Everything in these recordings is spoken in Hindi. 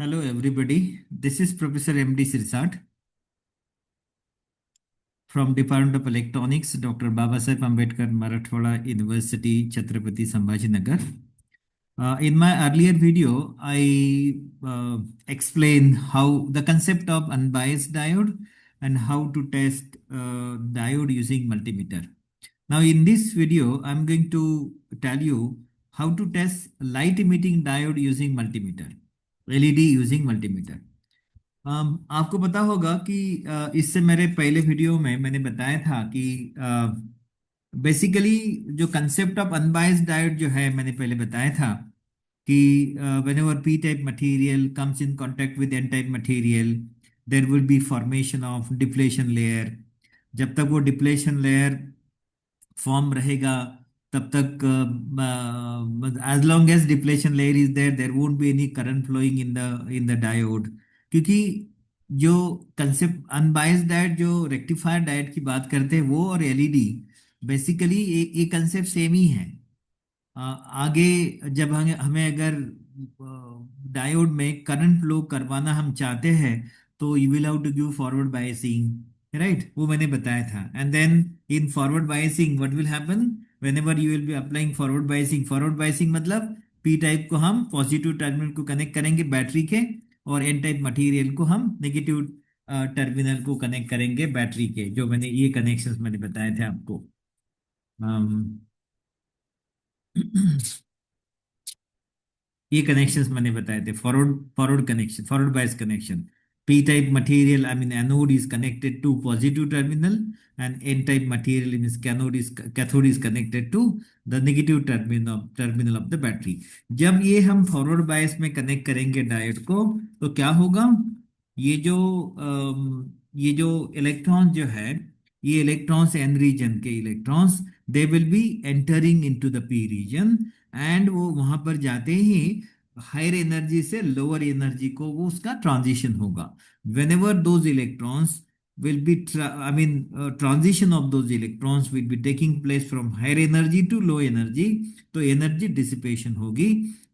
Hello, everybody. This is Professor M.D. Sirsat from Department of Electronics, Dr. Babasaheb Ambedkar Marathwada University, Chhatrapati Sambhajinagar. In my earlier video, I explained how the concept of unbiased diode and how to test diode using multimeter. Now, in this video, I'm going to tell you how to test light emitting diode using multimeter, LED using multimeter. आपको पता होगा कि इससे मेरे पहले वीडियो में मैंने बताया था कि बेसिकली जो कंसेप्ट ऑफ अनबायस्ड डायोड जो है मैंने पहले बताया था कि whenever p type material comes in contact with n type material there will be formation of depletion layer. जब तक वो डिप्लेशन लेयर फॉर्म रहेगा तब तक as long as depletion layer is there there won't be any current flowing in the diode. क्योंकि जो कंसेप्ट अनबायस्ड डायोड जो रेक्टिफायर डायोड की बात करते हैं वो और एलईडी बेसिकली ये कंसेप्ट सेम ही है। आगे जब हमें अगर डायोड में करंट फ्लो करवाना हम चाहते हैं तो you will have to give forward biasing, right? वो मैंने बताया था। And then in forward biasing what will happen whenever you will be applying forward biasing मतलब पी टाइप को हम पॉजिटिव टर्मिनल को कनेक्ट करेंगे बैटरी के और एन टाइप मटेरियल को हम नेगेटिव टर्मिनल को कनेक्ट करेंगे बैटरी के। जो मैंने ये कनेक्शंस मैंने बताए थे आपको। ये कनेक्शंस मैंने बताए थे। Forward connection, forward bias connection. P type material I mean anode is connected to positive terminal and N type material means cathode is connected to the negative terminal of the battery. जब ये हम फॉरवर्ड बायस में कनेक्ट करेंगे डायोड को तो क्या होगा? ये जो इलेक्ट्रॉन जो है ये इलेक्ट्रॉन्स एन रीजन के electrons they will be entering into the P region and वो वहां पर जाते ही हायर एनर्जी से लोअर एनर्जी को वो उसका ट्रांजिशन होगा। When ever those electrons will be I mean transition of those electrons will be taking place from higher energy to low energy, तो एनर्जी डिसिपेशन होगी।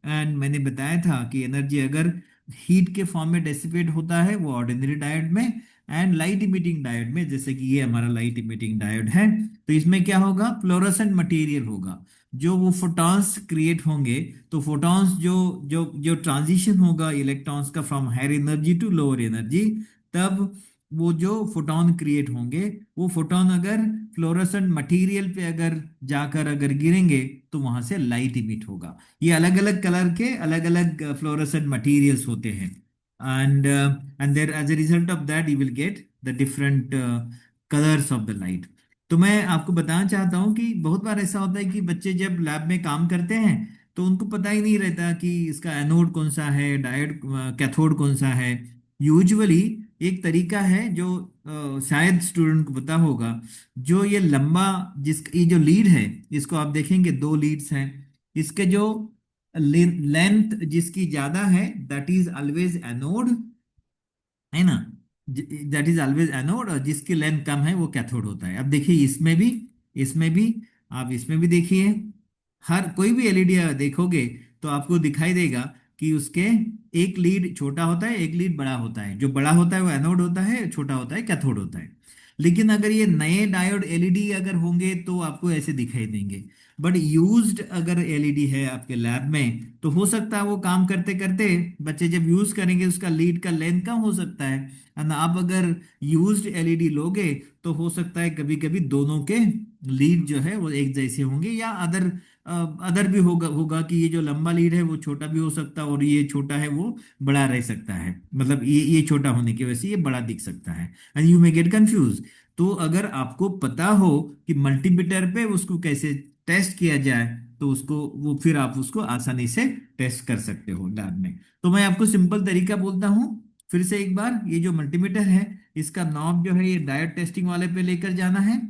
एंड मैंने बताया था कि एनर्जी अगर हीट के फॉर्म में डिसिपेट होता है वो ऑर्डिनरी डायोड में एंड लाइट इमिटिंग डायोड में, जैसे कि ये हमारा लाइट इमिटिंग डायोड है, तो इसमें क्या होगा? फ्लोरोसेंट मटेरियल होगा। जो वो फोटॉन्स क्रिएट होंगे तो फोटॉन्स जो जो जो ट्रांजिशन होगा इलेक्ट्रॉन्स का from higher energy to lower energy, तब वो जो फोटोन क्रिएट होंगे वो फोटोन अगर फ्लोरोसेंट मटेरियल पे अगर जाकर अगर गिरेंगे तो वहां से लाइट इमिट होगा। ये अलग अलग कलर के अलग अलग फ्लोरोसेंट मटेरियल्स होते हैं and there as a result of that you will get the different colours of the light. तो मैं आपको बताना चाहता हूँ कि बहुत बार ऐसा होता है कि बच्चे जब लैब में काम करते हैं तो उनको पता ही नहीं रहता कि इसका एनोड कौन सा है, डायोड कैथोड कौन सा है। यूजुअली एक तरीका है जो शायद स्टूडेंट को पता होगा, जो ये लंबा ये जो लीड है इसको आप देखेंगे दो लीड्स हैं, इसके जो लेंथ जिसकी ज्यादा है दैट इज ऑलवेज एनोड, है ना? दैट इज ऑलवेज एनोड, और जिसकी लेंथ कम है वो कैथोड होता है। अब देखिए इसमें भी आप इसमें भी देखिए, हर कोई भी एलईडी देखोगे तो आपको दिखाई देगा कि उसके एक लीड छोटा होता है एक लीड बड़ा होता है। जो बड़ा होता है वो एनोड होता है, छोटा होता है कैथोड होता है। लेकिन अगर ये नए डायोड एलईडी अगर होंगे तो आपको ऐसे दिखाई देंगे। बट यूज्ड अगर एलईडी है आपके लैब में तो हो सकता है वो काम करते करते बच्चे जब यूज करेंगे उसका लीड का लेंथ कम हो सकता है। एंड आप अगर यूज्ड एलईडी लोगे तो हो सकता है कभी कभी दोनों के लीड जो है वो एक जैसे होंगे, या अदर भी होगा कि ये जो लंबा लीड है वो छोटा भी हो सकता है और ये छोटा है वो बड़ा रह सकता है। मतलब ये छोटा होने की वजह से ये बड़ा दिख सकता है and you may get confuse. तो अगर आपको पता हो कि मल्टीमीटर पे उसको कैसे टेस्ट किया जाए तो उसको वो फिर आप उसको आसानी से टेस्ट कर सकते हो लैब में। तो मैं आपको सिंपल तरीका बोलता हूँ फिर से एक बार। ये जो मल्टीमीटर है इसका नॉब जो है ये डायोड टेस्टिंग वाले पे लेकर जाना है,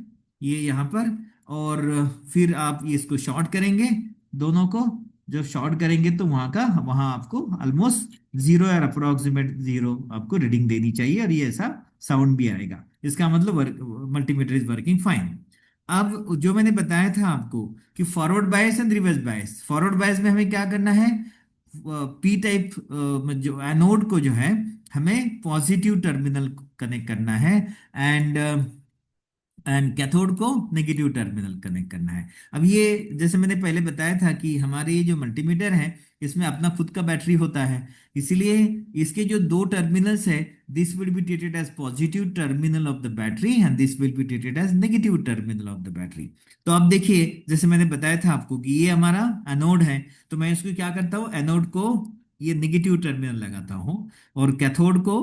ये यहाँ पर, और फिर आप ये इसको शॉर्ट करेंगे दोनों को। जब शॉर्ट करेंगे तो वहां आपको ऑलमोस्ट जीरो या अप्रोक्सीमेट जीरो आपको रीडिंग देनी चाहिए और ये ऐसा साउंड भी आएगा। इसका मतलब मल्टीमीटर इज वर्किंग फाइन। अब जो मैंने बताया था आपको कि forward bias and reverse bias, forward bias में हमें क्या करना है? पी टाइप जो एनोड को जो है हमें पॉजिटिव टर्मिनल कनेक्ट करना है, एंड कैथोड को नेगेटिव टर्मिनल कनेक्ट करना है। अब ये जैसे मैंने पहले बताया था कि हमारे ये जो मल्टीमीटर है इसमें अपना खुद का बैटरी होता है, इसीलिए इसके जो दो टर्मिनल्स है, this will be treated as positive terminal of the battery and this will be treated as negative terminal of the battery. तो अब देखिए, जैसे मैंने बताया था आपको कि ये हमारा एनोड है, तो मैं इसको क्या करता हूँ, एनोड को ये नेगेटिव टर्मिनल लगाता हूँ, और कैथोड को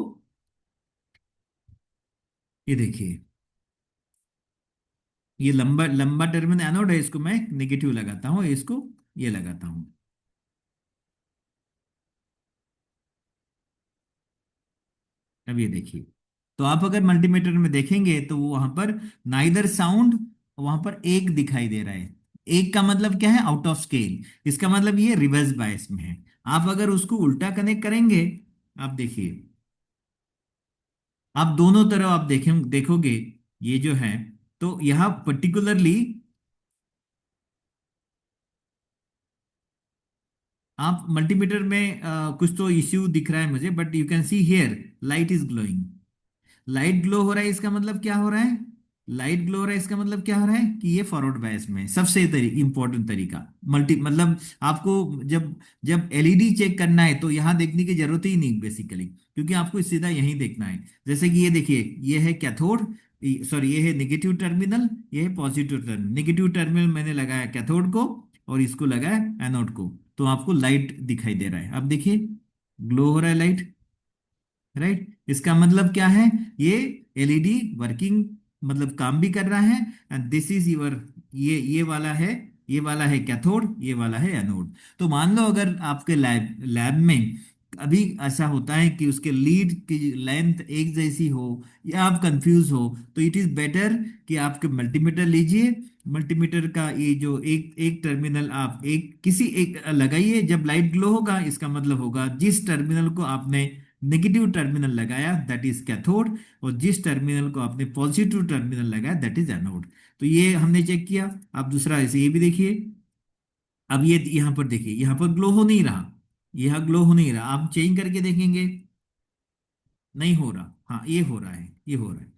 ये देखिए, ये लंबा लंबा टर्मिनल एनोड है, इसको मैं नेगेटिव लगाता हूँ, इसको ये लगाता हूँ। अब ये देखिए, तो आप अगर मल्टीमीटर में देखेंगे तो वो वहां पर नाइदर साउंड, वहां पर एक दिखाई दे रहा है। एक का मतलब क्या है, आउट ऑफ स्केल, इसका मतलब ये रिवर्स बायस में है। आप अगर उसको उल्टा कनेक्ट करेंगे, आप देखिए, आप दोनों तरफ आप देखोगे, ये जो है, तो यहाँ पर्टिकुलरली आप मल्टीमीटर में कुछ तो इश्यू दिख रहा है मुझे, but you can see here light is glowing. Light glow हो रहा है, इसका मतलब क्या हो रहा है, लाइट ग्लो हो रहा है इसका मतलब क्या हो रहा है कि ये फॉरवर्ड बायस में है। सबसे इंपॉर्टेंट तरीका मल्टी मतलब आपको जब जब एलईडी चेक करना है तो यहां देखने की जरूरत ही नहीं बेसिकली, क्योंकि आपको सीधा यहीं देखना है। जैसे कि ये देखिए, ये है कैथोड, सॉरी ये है नेगेटिव टर्मिनल, ये है पॉजिटिव टर्मिनल। नेगेटिव टर्मिनल मैंने लगाया कैथोड को, और इसको लगाया एनोड को, तो आपको लाइट दिखाई दे रहा है। अब देखिए, ग्लो हो रहा है लाइट, राइट। इसका मतलब क्या है, ये एलईडी वर्किंग, मतलब काम भी कर रहा है। एंड दिस इज योर, ये वाला है, ये वाला है कैथोड, ये वाला है एनोड। तो मान लो अगर आपके लैब लैब में अभी ऐसा होता है कि उसके लीड की लेंथ एक जैसी हो, या आप कंफ्यूज हो, तो इट इज बेटर कि आपके मल्टीमीटर लीजिए। मल्टीमीटर का ये जो एक एक टर्मिनल आप एक किसी एक लगाइए, जब लाइट ग्लो होगा इसका मतलब होगा जिस टर्मिनल को आपने नेगेटिव टर्मिनल लगाया दैट इज कैथोड, और जिस टर्मिनल को आपने पॉजिटिव टर्मिनल लगाया दैट इज एनोड। तो ये हमने चेक किया। अब दूसरा ऐसे ये भी देखिए, अब ये यहाँ पर देखिए, यहाँ पर ग्लो हो नहीं रहा, यहाँ ग्लो हो नहीं रहा, आप चेंज करके देखेंगे, नहीं हो रहा। हाँ ये हो रहा है, ये हो रहा है,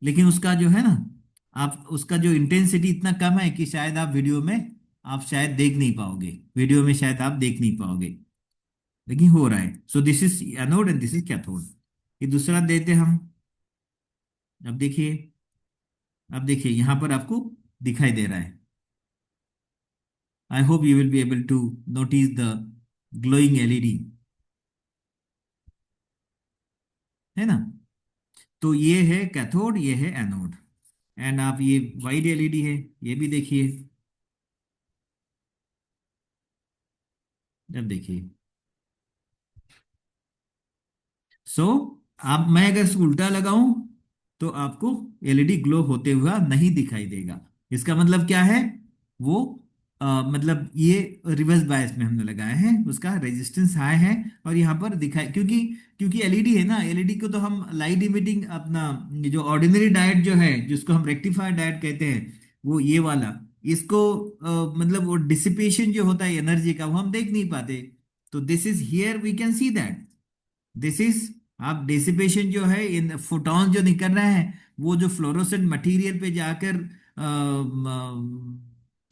लेकिन उसका जो है ना, आप उसका जो इंटेंसिटी इतना कम है कि शायद आप वीडियो में आप शायद देख नहीं पाओगे, वीडियो में शायद आप देख नहीं पाओगे, लेकिन हो रहा है। So this is anode and this is cathode. ये दूसरा देते हम। अब देखिए, अब देखिए यहां पर आपको दिखाई दे रहा है। I hope you will be able to notice the glowing LED, है ना। तो ये है कैथोड, ये है एनोड, एंड आप ये वाइड एलईडी है, ये भी देखिए। अब देखिए, सो आप, मैं अगर इसको उल्टा लगाऊं तो आपको एलईडी ग्लो होते हुआ नहीं दिखाई देगा। इसका मतलब क्या है, वो मतलब ये रिवर्स बायस में हमने लगाया है, उसका रेजिस्टेंस हाई है, और यहाँ पर दिखाई, क्योंकि क्योंकि एलईडी है ना, एलईडी को तो हम लाइट इमिटिंग अपना ये जो ऑर्डिनरी डायोड जो है, जिसको हम रेक्टिफायर डायोड कहते हैं, वो ये वाला, इसको मतलब वो डिसिपेशन जो होता है एनर्जी का, वो हम देख नहीं पाते। तो this is here we can see that this is, आप डिसिपेशन जो है इन फोटॉन जो निकल रहा है, वो जो फ्लोरोसेंट मटेरियल पे जाकर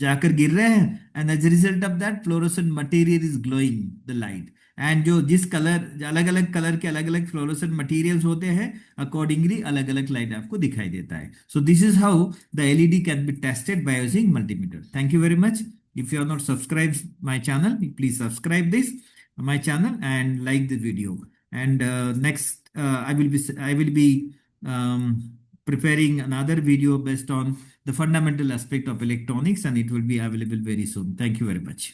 जाकर गिर रहे हैं, and as result of that fluorescent material is glowing the light. And जो जिस कलर, अलग अलग कलर के अलग अलग फ्लोरोसेंट मटेरियल्स होते हैं, अकॉर्डिंगली अलग अलग लाइट आपको दिखाई देता है। So this is how the LED can be tested by using multimeter. Thank you very much. If you have not subscribed my channel, please subscribe this my channel and like the video. And next, I will be um, preparing another video based on the fundamental aspect of electronics, and it will be available very soon. Thank you very much.